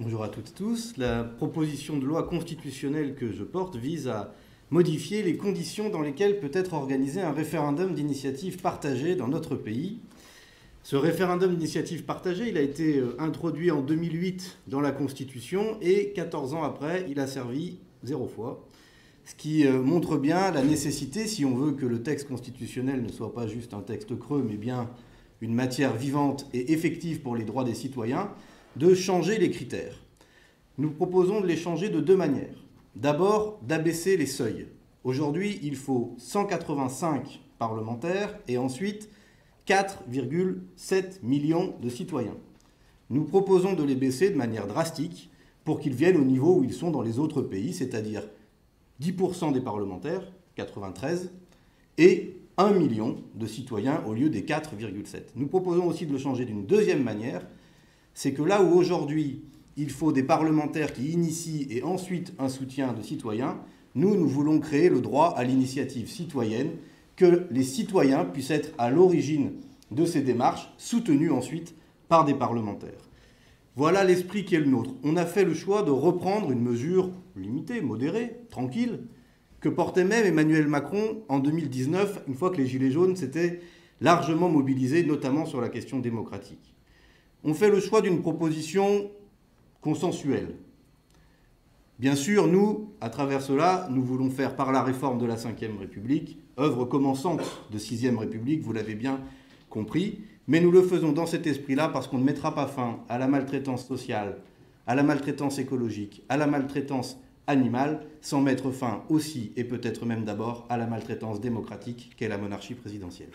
Bonjour à toutes et tous. La proposition de loi constitutionnelle que je porte vise à modifier les conditions dans lesquelles peut être organisé un référendum d'initiative partagée dans notre pays. Ce référendum d'initiative partagée, il a été introduit en 2008 dans la Constitution et 14 ans après, il a servi 0 fois. Ce qui montre bien la nécessité, si on veut que le texte constitutionnel ne soit pas juste un texte creux, mais bien une matière vivante et effective pour les droits des citoyens, de changer les critères. Nous proposons de les changer de deux manières. D'abord, d'abaisser les seuils. Aujourd'hui, il faut 185 parlementaires et ensuite 4,7 millions de citoyens. Nous proposons de les baisser de manière drastique pour qu'ils viennent au niveau où ils sont dans les autres pays, c'est-à-dire 10% des parlementaires, 93, et 1 million de citoyens au lieu des 4,7. Nous proposons aussi de le changer d'une deuxième manière, c'est que là où aujourd'hui il faut des parlementaires qui initient et ensuite un soutien de citoyens, nous voulons créer le droit à l'initiative citoyenne, que les citoyens puissent être à l'origine de ces démarches, soutenus ensuite par des parlementaires. Voilà l'esprit qui est le nôtre. On a fait le choix de reprendre une mesure limitée, modérée, tranquille, que portait même Emmanuel Macron en 2019, une fois que les Gilets jaunes s'étaient largement mobilisés, notamment sur la question démocratique. On fait le choix d'une proposition consensuelle. Bien sûr, nous, à travers cela, nous voulons faire par la réforme de la Ve République, œuvre commençante de Sixième République, vous l'avez bien compris, mais nous le faisons dans cet esprit-là parce qu'on ne mettra pas fin à la maltraitance sociale, à la maltraitance écologique, à la maltraitance animale, sans mettre fin aussi, et peut-être même d'abord, à la maltraitance démocratique qu'est la monarchie présidentielle.